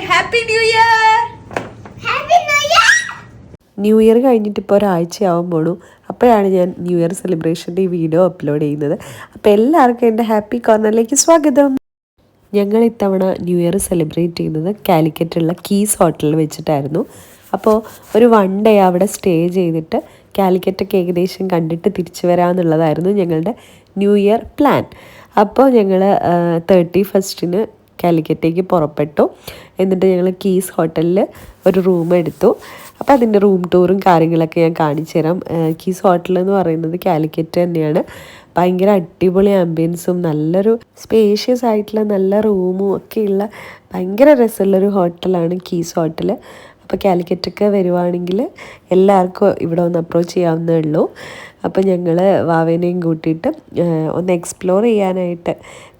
Happy new year. New year കഴിഞ്ഞിട്ട് ഇപ്പോൾ ഒരാഴ്ചയാവുമ്പോഴും അപ്പോഴാണ് ഞാൻ ന്യൂ ഇയർ സെലിബ്രേഷൻ്റെ ഈ വീഡിയോ അപ്ലോഡ് ചെയ്യുന്നത്. അപ്പോൾ എല്ലാവർക്കും എൻ്റെ ഹാപ്പി കോർണറിലേക്ക് സ്വാഗതം. ഞങ്ങൾ ഇത്തവണ ന്യൂ ഇയർ സെലിബ്രേറ്റ് ചെയ്യുന്നത് കാലിക്കറ്റുള്ള കീസ് ഹോട്ടലിൽ വെച്ചിട്ടായിരുന്നു. അപ്പോൾ ഒരു 1 ഡേ അവിടെ സ്റ്റേ ചെയ്തിട്ട് കാലിക്കറ്റൊക്കെ ഏകദേശം കണ്ടിട്ട് തിരിച്ചു വരാമെന്നുള്ളതായിരുന്നു ഞങ്ങളുടെ ന്യൂ ഇയർ പ്ലാൻ. അപ്പോൾ ഞങ്ങൾ 31st കാലിക്കറ്റേക്ക് പുറപ്പെട്ടു. എന്നിട്ട് ഞങ്ങൾ കീസ് ഹോട്ടലിൽ ഒരു റൂം എടുത്തു. അപ്പോൾ അതിൻ്റെ റൂം ടൂറും കാര്യങ്ങളൊക്കെ ഞാൻ കാണിച്ചു തരാം. കീസ് ഹോട്ടൽ എന്ന് പറയുന്നത് കാലിക്കറ്റ് തന്നെയാണ്. ഭയങ്കര അടിപൊളി ആംബിയൻസും നല്ലൊരു സ്പേഷ്യസ് ആയിട്ടുള്ള നല്ല റൂമും ഒക്കെയുള്ള ഭയങ്കര രസമുള്ളൊരു ഹോട്ടലാണ് കീസ് ഹോട്ടൽ. അപ്പോൾ കാലിക്കറ്റൊക്കെ വരുവാണെങ്കിൽ എല്ലാവർക്കും ഇവിടെ ഒന്ന് അപ്രോച്ച് ചെയ്യാവുന്നേ ഉള്ളൂ. അപ്പോൾ ഞങ്ങൾ വാവേനെയും കൂട്ടിയിട്ട് ഒന്ന് എക്സ്പ്ലോർ ചെയ്യാനായിട്ട്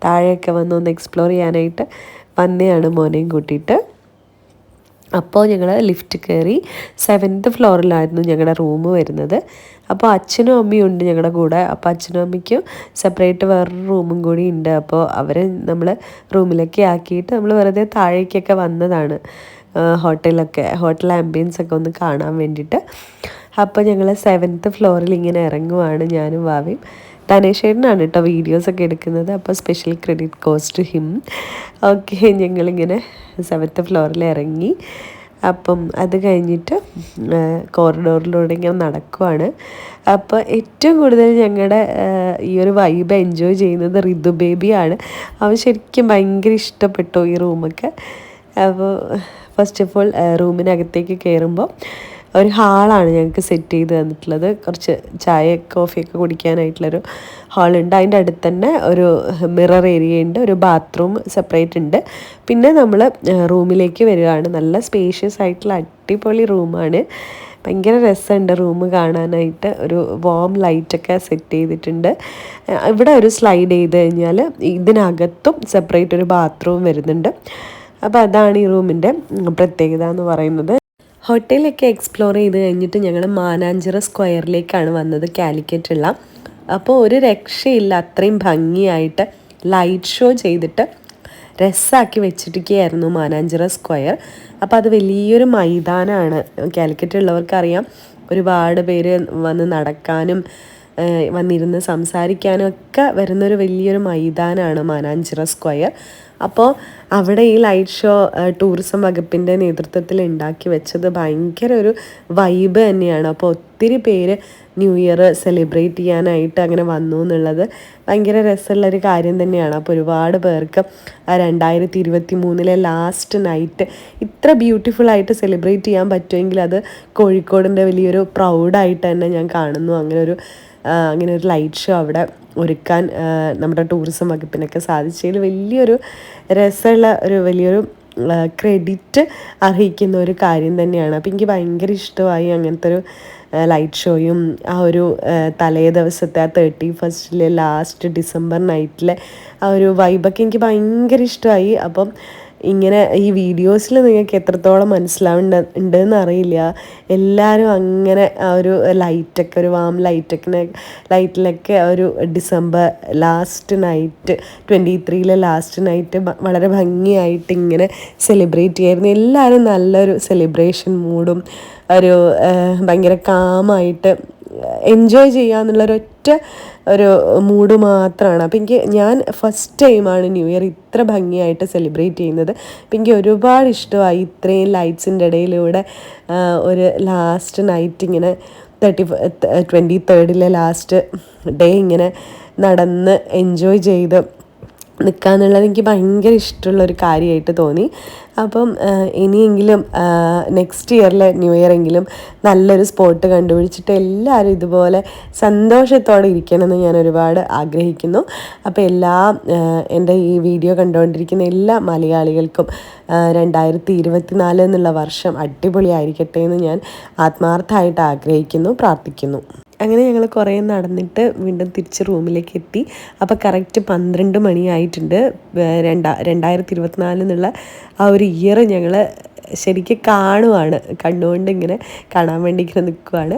താഴെയൊക്കെ വന്ന് ഒന്ന് എക്സ്പ്ലോർ ചെയ്യാനായിട്ട് വന്നെയാണ് മോനെയും കൂട്ടിയിട്ട്. അപ്പോൾ ഞങ്ങൾ ലിഫ്റ്റ് കയറി 7th ഫ്ലോറിലായിരുന്നു ഞങ്ങളുടെ റൂം വരുന്നത്. അപ്പോൾ അച്ഛനും അമ്മയും ഉണ്ട് ഞങ്ങളുടെ കൂടെ. അപ്പോൾ അച്ഛനും അമ്മയ്ക്കും സെപ്പറേറ്റ് വേറൊരു റൂമും കൂടി ഉണ്ട്. അപ്പോൾ അവരെ നമ്മൾ റൂമിലൊക്കെ ആക്കിയിട്ട് നമ്മൾ വെറുതെ താഴേക്കൊക്കെ വന്നതാണ് ഹോട്ടൽ ആംബിയൻസ് ഒക്കെ ഒന്ന് കാണാൻ വേണ്ടിയിട്ട്. അപ്പോൾ ഞങ്ങൾ 7th ഫ്ലോറിൽ ഇങ്ങനെ ഇറങ്ങുവാണ് ഞാനും വാവയും. ധനേശ്വരനാണ് കേട്ടോ വീഡിയോസൊക്കെ എടുക്കുന്നത്. അപ്പോൾ special credit goes to him. Okay, ഞങ്ങളിങ്ങനെ 7th ഫ്ലോറിൽ ഇറങ്ങി. അപ്പം അത് കഴിഞ്ഞിട്ട് കോറിഡോറിലൂടെ ഇങ്ങനെ നടക്കുവാണ്. അപ്പോൾ ഏറ്റവും കൂടുതൽ ഞങ്ങളുടെ ഈ ഒരു വൈബ് എൻജോയ് ചെയ്യുന്നത് ഋതു ബേബിയാണ്. അവൻ ശരിക്കും ഭയങ്കര ഇഷ്ടപ്പെട്ടു ഈ റൂമൊക്കെ. അപ്പോൾ ഫസ്റ്റ് ഓഫ് ഓൾ റൂമിനകത്തേക്ക് കയറുമ്പോൾ ഒരു ഹാളാണ് ഞങ്ങൾക്ക് സെറ്റ് ചെയ്ത് തന്നിട്ടുള്ളത്. കുറച്ച് ചായ കോഫിയൊക്കെ കുടിക്കാനായിട്ടുള്ളൊരു ഹാളുണ്ട്. അതിൻ്റെ അടുത്ത് തന്നെ ഒരു മിറർ ഏരിയ ഉണ്ട്, ഒരു ബാത്റൂം സെപ്പറേറ്റ് ഉണ്ട്. പിന്നെ നമ്മൾ റൂമിലേക്ക് വരികയാണ്. നല്ല സ്പേഷ്യസ് ആയിട്ടുള്ള അടിപൊളി റൂമാണ്. ഭയങ്കര രസമുണ്ട് റൂം കാണാനായിട്ട്. ഒരു വാം ലൈറ്റൊക്കെ സെറ്റ് ചെയ്തിട്ടുണ്ട്. ഇവിടെ ഒരു സ്ലൈഡ് ചെയ്ത് കഴിഞ്ഞാൽ ഇതിനകത്തും സെപ്പറേറ്റ് ഒരു ബാത്റൂം വരുന്നുണ്ട്. അപ്പോൾ അതാണ് ഈ റൂമിൻ്റെ പ്രത്യേകത എന്ന് പറയുന്നത്. ഹോട്ടലൊക്കെ എക്സ്പ്ലോർ ചെയ്ത് കഴിഞ്ഞിട്ട് ഞങ്ങൾ മാനാഞ്ചിറ സ്ക്വയറിലേക്കാണ് വന്നത്, കാലിക്കറ്റുള്ള. അപ്പോൾ ഒരു രക്ഷയില്ല, അത്രയും ഭംഗിയായിട്ട് ലൈറ്റ് ഷോ ചെയ്തിട്ട് രസമാക്കി വെച്ചിട്ടൊക്കെയായിരുന്നു മാനാഞ്ചിറ സ്ക്വയർ. അപ്പോൾ അത് വലിയൊരു മൈതാനമാണ്. കാലിക്കറ്റുള്ളവർക്കറിയാം, ഒരുപാട് പേര് വന്ന് നടക്കാനും വന്നിരുന്ന് സംസാരിക്കാനും ഒക്കെ വരുന്നൊരു വലിയൊരു മൈതാനമാണ് മാനാഞ്ചിറ സ്ക്വയർ. അപ്പോൾ അവിടെ ഈ ലൈറ്റ് ഷോ ടൂറിസം വകുപ്പിൻ്റെ നേതൃത്വത്തിൽ ഉണ്ടാക്കി വെച്ചത് ഭയങ്കര ഒരു വൈബ് തന്നെയാണ്. അപ്പോൾ ഒത്തിരി പേര് ന്യൂ ഇയർ സെലിബ്രേറ്റ് ചെയ്യാനായിട്ട് അങ്ങനെ വന്നു എന്നുള്ളത് ഭയങ്കര രസമുള്ളൊരു കാര്യം തന്നെയാണ്. അപ്പോൾ ഒരുപാട് പേർക്ക് 2023 ലാസ്റ്റ് നൈറ്റ് ഇത്ര ബ്യൂട്ടിഫുള്ളായിട്ട് സെലിബ്രേറ്റ് ചെയ്യാൻ പറ്റുമെങ്കിൽ അത് കോഴിക്കോടിൻ്റെ വലിയൊരു പ്രൗഡായിട്ട് തന്നെ ഞാൻ കാണുന്നു. അങ്ങനെ ഒരു ലൈറ്റ് ഷോ അവിടെ ഒരുക്കാൻ നമ്മുടെ ടൂറിസം വകുപ്പിനൊക്കെ സാധിച്ചതിൽ വലിയൊരു രസമുള്ള വലിയൊരു ക്രെഡിറ്റ് അർഹിക്കുന്ന ഒരു കാര്യം തന്നെയാണ്. അപ്പോൾ എനിക്ക് ഭയങ്കര ഇഷ്ടമായി അങ്ങനത്തെ ഒരു ലൈറ്റ് ഷോയും ആ ഒരു തലേ ദിവസത്തെ ആ 31st ലാസ്റ്റ് ഡിസംബർ നൈറ്റിലെ ആ ഒരു വൈബൊക്കെ എനിക്ക് ഭയങ്കര ഇഷ്ടമായി. അപ്പം ഇങ്ങനെ ഈ വീഡിയോസിൽ നിങ്ങൾക്ക് എത്രത്തോളം മനസ്സിലാവുന്നുണ്ടെന്ന് അറിയില്ല. എല്ലാവരും അങ്ങനെ ആ ഒരു ലൈറ്റൊക്കെ, ഒരു വാം ലൈറ്റിലൊക്കെ ഒരു December last night 23 last night വളരെ ഭംഗിയായിട്ട് ഇങ്ങനെ സെലിബ്രേറ്റ് ചെയ്യായിരുന്നു. എല്ലാവരും നല്ലൊരു സെലിബ്രേഷൻ മൂഡും ഒരു ഭയങ്കര കാമായിട്ട് എൻജോയ് ചെയ്യാന്നുള്ളൊരൊറ്റ ഒരു മൂഡ് മാത്രമാണ്. അപ്പോൾ ഞാൻ ഫസ്റ്റ് ടൈമാണ് ന്യൂ ഇയർ ഇത്ര ഭംഗിയായിട്ട് സെലിബ്രേറ്റ് ചെയ്യുന്നത്. അപ്പോൾ എനിക്ക് ഒരുപാട് ഇഷ്ടമായി ഇത്രയും ലൈറ്റ്സിൻ്റെ ഇടയിലൂടെ ഒരു ലാസ്റ്റ് നൈറ്റ് ഇങ്ങനെ 23rd ലാസ്റ്റ് ഡേ ഇങ്ങനെ നടന്ന് എൻജോയ് ചെയ്ത് നിൽക്കാന്നുള്ളത് എനിക്ക് ഭയങ്കര ഇഷ്ടമുള്ളൊരു കാര്യമായിട്ട് തോന്നി. അപ്പം ഇനിയെങ്കിലും നെക്സ്റ്റ് ഇയറിലെ ന്യൂ ഇയർ എങ്കിലും നല്ലൊരു സ്പോട്ട് കണ്ടുപിടിച്ചിട്ട് എല്ലാവരും ഇതുപോലെ സന്തോഷത്തോടെ ഇരിക്കണമെന്ന് ഞാൻ ഒരുപാട് ആഗ്രഹിക്കുന്നു. അപ്പോൾ എൻ്റെ ഈ വീഡിയോ കണ്ടുകൊണ്ടിരിക്കുന്ന എല്ലാ മലയാളികൾക്കും 2024 എന്നുള്ള വർഷം അടിപൊളിയായിരിക്കട്ടെ എന്ന് ഞാൻ ആത്മാർത്ഥമായിട്ട് ആഗ്രഹിക്കുന്നു, പ്രാർത്ഥിക്കുന്നു. അങ്ങനെ ഞങ്ങൾ കുറേ നടന്നിട്ട് വീണ്ടും തിരിച്ച് റൂമിലേക്ക് എത്തി. അപ്പോൾ കറക്റ്റ് 12 മണിയായിട്ടുണ്ട്. 2024 എന്നുള്ള ആ ഒരു ഇയർ ഞങ്ങൾ ശരിക്കും കാണുവാണ്, കണ്ണുകൊണ്ട് ഇങ്ങനെ കാണാൻ വേണ്ടി ഇങ്ങനെ നിൽക്കുവാണ്.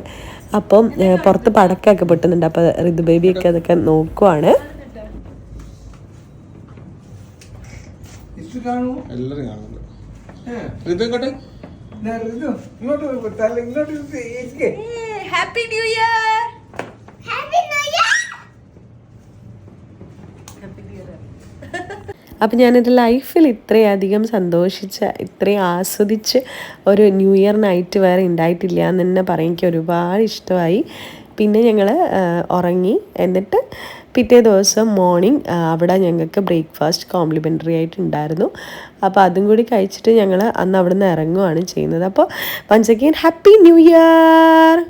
അപ്പം പുറത്ത് പടക്കമൊക്കെ പൊട്ടുന്നുണ്ട്. അപ്പോൾ ഋതു ബേബിയൊക്കെ അതൊക്കെ നോക്കുവാണ്. എല്ലാരും കാണുന്നുണ്ട്. ഇതോട്ടെ ഹാപ്പി ന്യൂ ഇയർ. അപ്പം ഞാനെൻ്റെ ലൈഫിൽ ഇത്രയധികം സന്തോഷിച്ച ഇത്രയും ആസ്വദിച്ച് ഒരു ന്യൂ ഇയർ നൈറ്റ് വേറെ ഉണ്ടായിട്ടില്ല എന്ന് തന്നെ പറയും. എനിക്ക് ഒരുപാട് ഇഷ്ടമായി. പിന്നെ ഞങ്ങൾ ഉറങ്ങി. എന്നിട്ട് പിറ്റേ ദിവസം മോർണിംഗ് അവിടെ ഞങ്ങൾക്ക് ബ്രേക്ക്ഫാസ്റ്റ് കോംപ്ലിമെൻ്ററി ആയിട്ടുണ്ടായിരുന്നു. അപ്പോൾ അതും കൂടി കഴിച്ചിട്ട് ഞങ്ങൾ അന്ന് അവിടെ നിന്ന് ഇറങ്ങുകയാണ് ചെയ്യുന്നത്. അപ്പോൾ once again happy new year.